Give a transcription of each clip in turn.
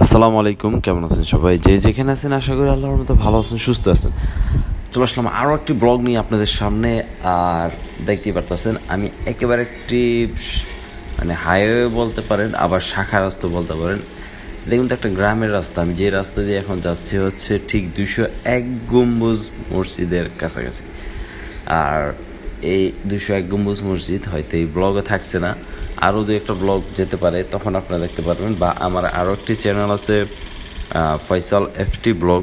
আসসালামু আলাইকুম, কেমন আছেন সবাই? যে যেখানে আছেন আশা করি আল্লাহর মতো ভালো আছেন, সুস্থ আছেন। চলে আসলাম আরও একটি ব্লগ নিয়ে আপনাদের সামনে। আর দেখতেই পারতেছেন আমি একেবারে একটি হাইওয়ে বলতে পারেন, আবার শাখা রাস্তা বলতে পারেন। এটা কিন্তু একটা গ্রামের রাস্তা। আমি যে রাস্তা দিয়ে এখন যাচ্ছি হচ্ছে ঠিক 201 গম্বুজ মসজিদের কাছাকাছি। আর এই 201 গম্বুজ মসজিদ হয়তো এই ব্লগে থাকছে না, আরও দু একটা ব্লগ যেতে পারে, তখন আপনারা দেখতে পারবেন। বা আমার আরও একটি চ্যানেল আছে, ফয়সাল এফটি ব্লগ,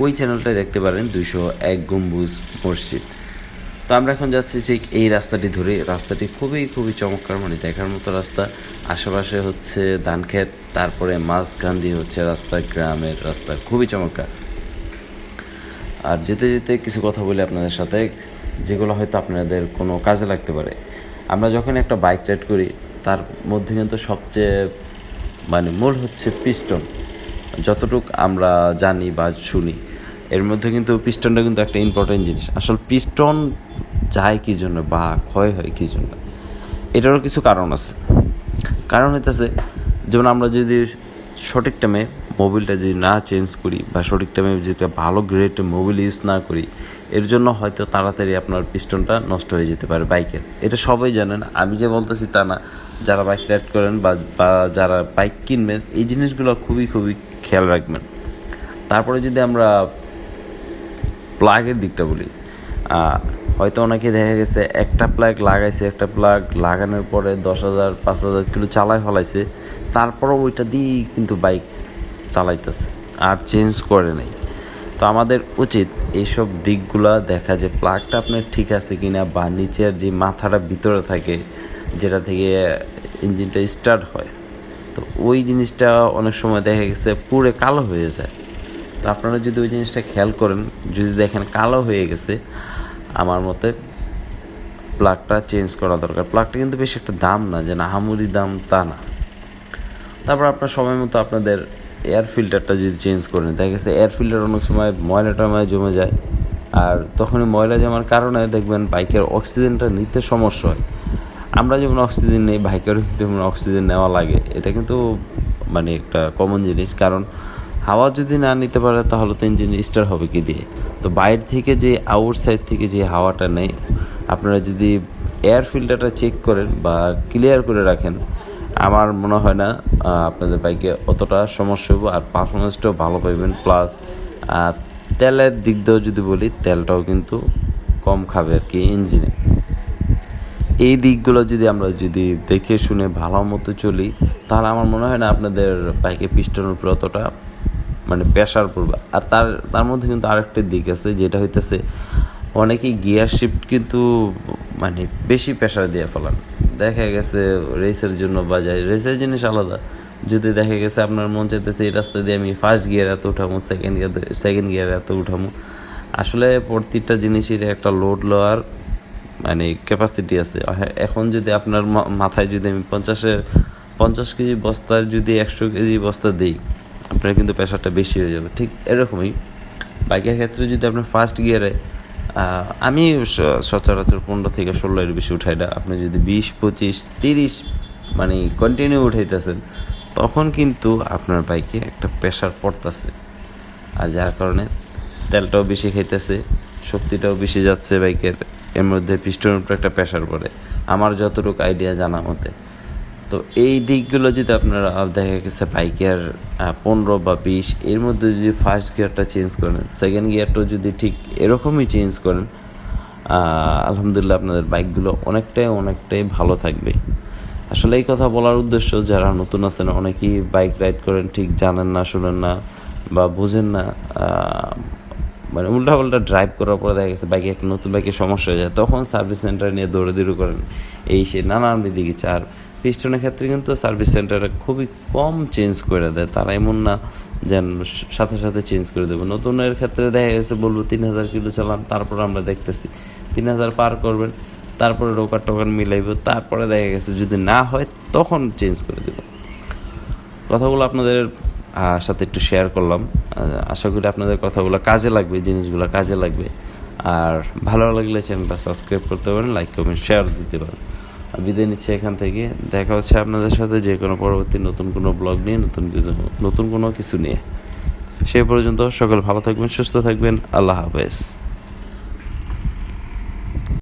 ওই চ্যানেলটায় দেখতে পারেন 201 গম্বুজ মসজিদ। তো আমরা এখন যাচ্ছি ঠিক এই রাস্তাটি ধরে। রাস্তাটি খুবই খুবই চমৎকার, দেখার মতো রাস্তা। আশেপাশে হচ্ছে ধানক্ষেত, তারপরে মাঝখান দিয়ে হচ্ছে রাস্তা, গ্রামের রাস্তা, খুবই চমৎকার। আর যেতে যেতে কিছু কথা বলি আপনাদের সাথে, যেগুলো হয়তো আপনাদের কোনো কাজে লাগতে পারে। আমরা যখন একটা বাইক রাইড করি, তার মধ্যে কিন্তু সবচেয়ে মূল হচ্ছে পিস্টন। যতটুক আমরা জানি বা শুনি, এর মধ্যে কিন্তু পিস্টনটা কিন্তু একটা ইম্পর্টেন্ট জিনিস। আসলে পিস্টন যায় কী জন্য বা ক্ষয় হয় কী জন্য, এটারও কিছু কারণ আছে। কারণ হইতেছে, যেমন আমরা যদি সঠিক টাইমে মোবিলটা যদি না চেঞ্জ করি বা সঠিক টাইমে যদি একটা ভালো গ্রেডের মোবিল ইউজ না করি, এর জন্য হয়তো তাড়াতাড়ি আপনার পিস্টনটা নষ্ট হয়ে যেতে পারে বাইকের। এটা সবাই জানেন, আমি যে বলতেছি তা না। যারা বাইক রাইড করেন বা যারা বাইক কিনবেন, এই জিনিসগুলো খুবই খুবই খেয়াল রাখবেন। তারপরে যদি আমরা প্লাগের দিকটা বলি, হয়তো অনেকে দেখা গেছে একটা প্লাগ লাগাইছে, একটা প্লাগ লাগানোর পরে 10,000 5,000 কিলো চালায় ফেলাইছে, তারপরও ওইটা দিয়েই কিন্তু বাইক চালাইতেছে, আর চেঞ্জ করে নেই। তো আমাদের উচিত এইসব দিকগুলা দেখা, যে প্লাগটা আপনার ঠিক আছে কিনা, বা নিচের যে মাথাটা ভিতরে থাকে, যেটা থেকে ইঞ্জিনটা স্টার্ট হয়, তো ওই জিনিসটা অনেক সময় দেখা গেছে পুরো কালো হয়ে যায়। তো আপনারা যদি ওই জিনিসটা খেয়াল করেন, যদি দেখেন কালো হয়ে গেছে, আমার মতে প্লাগটা চেঞ্জ করা দরকার। প্লাগটা কিন্তু বেশি একটা দাম না, যে আহামরি দাম তা না। তারপর আপনার সময় মতো আপনাদের এয়ার ফিল্টারটা যদি চেঞ্জ করেন, দেখা গেছে এয়ার ফিল্টার অনেক সময় ময়লা টয়লায় জমে যায়, আর তখনই ময়লা জমার কারণে দেখবেন বাইকের অক্সিজেনটা নিতে সমস্যা হয়। আমরা যেমন অক্সিজেন নেই, বাইকেরও কিন্তু যেমন অক্সিজেন নেওয়া লাগে। এটা কিন্তু একটা কমন জিনিস। কারণ হাওয়া যদি না নিতে পারে, তাহলে তো ইঞ্জিন স্টার্ট হবে কি দিয়ে? তো বাইরে থেকে যে আউটসাইড থেকে যে হাওয়াটা নেই, আপনারা যদি এয়ার ফিল্টারটা চেক করেন বা ক্লিয়ার করে রাখেন, আমার মনে হয় না আপনাদের বাইকে অতটা সমস্যা হবে, আর পারফরমেন্সটাও ভালো পাইবেন। প্লাস তেলের দিক দিয়েও যদি বলি, তেলটাও কিন্তু কম খাবে আর কি ইঞ্জিনে। এই দিকগুলো যদি আমরা দেখে শুনে ভালো মতো চলি, তাহলে আমার মনে হয় না আপনাদের বাইকে পিস্টনের উপরে অতটা প্রেশার পড়বে। আর তার মধ্যে কিন্তু আরেকটা দিক আছে, যেটা হইতেছে অনেকেই গিয়ার শিফট কিন্তু বেশি প্রেশার দিয়ে ফেলান। দেখা গেছে রেসের জন্য বাজায়, রেসের জিনিস আলাদা। যদি দেখা গেছে আপনার মন চাইতেছে এই রাস্তা দিয়ে আমি ফার্স্ট গিয়ার এত উঠামো, সেকেন্ড গিয়ার এত উঠামো, আসলে প্রতিটা জিনিসের একটা লোড লওয়ার ক্যাপাসিটি আছে। এখন যদি আপনার মাথায় যদি আমি 50 কেজি বস্তার যদি 100 কেজি বস্তা দিই, আপনার কিন্তু প্রেশারটা বেশি হয়ে যাবে। ঠিক এরকমই বাইকের ক্ষেত্রে যদি আপনার ফার্স্ট গিয়ারে, আমি সচরাচর 15 থেকে 16 এর বেশি উঠাই না, আপনি যদি 20 25 30 কন্টিনিউ উঠাইতেছেন, তখন কিন্তু আপনার বাইকে একটা প্রেশার পড়তেছে। আর যার কারণে তেলটাও বেশি খাইতেছে, শক্তিটাও বেশি যাচ্ছে বাইকের, এর মধ্যে পিস্টনের উপরে একটা প্রেশার পড়ে, আমার যতটুকু আইডিয়া জানা মতে। তো এই দিকগুলো যদি আপনারা দেখা গেছে বাইকের 15 বা 20 এর মধ্যে যদি ফার্স্ট গিয়ারটা চেঞ্জ করেন, সেকেন্ড গিয়ারটাও যদি ঠিক এরকমই চেঞ্জ করেন, আলহামদুলিল্লাহ আপনাদের বাইকগুলো অনেকটাই ভালো থাকবে। আসলে এই কথা বলার উদ্দেশ্য, যারা নতুন আছেন, অনেকেই বাইক রাইড করেন, ঠিক জানেন না, শোনেন না বা বুঝেন না, উল্টা ড্রাইভ করার পরে দেখা গেছে বাইকে একটা নতুন বাইকের সমস্যা হয়ে যায়, তখন সার্ভিস সেন্টার নিয়ে দৌড়াদৌড়ি করেন, এই সে নানান দিকে। আর পিস্টনের ক্ষেত্রে কিন্তু সার্ভিস সেন্টারে খুবই কম চেঞ্জ করে দেয় তারা, এমন না যেন সাথে সাথে চেঞ্জ করে দেবে। নতুনের ক্ষেত্রে দেখা গেছে বলবো 3,000 কিলো চালান, তারপর আমরা দেখতেছি 3,000 পার করবেন, তারপরে টোকান মিলাইব, তারপরে দেখা গেছে যদি না হয় তখন চেঞ্জ করে দেব। কথাগুলো আপনাদের সাথে একটু শেয়ার করলাম। আশা করি আপনাদের কথাগুলো কাজে লাগবে, জিনিসগুলো কাজে লাগবে। আর ভালো লাগলে চ্যানেলটা সাবস্ক্রাইব করতে পারেন, লাইক কমেন্ট শেয়ার দিতে পারেন। বিদায় নিচ্ছি এখান থেকে। দেখা হচ্ছে আপনাদের সাথে যে কোনো পরবর্তী নতুন কোনো ব্লগ নিয়ে, নতুন কোনো কিছু নিয়ে। সে পর্যন্ত সকল ভালো থাকবেন, সুস্থ থাকবেন। আল্লাহ হাফেজ।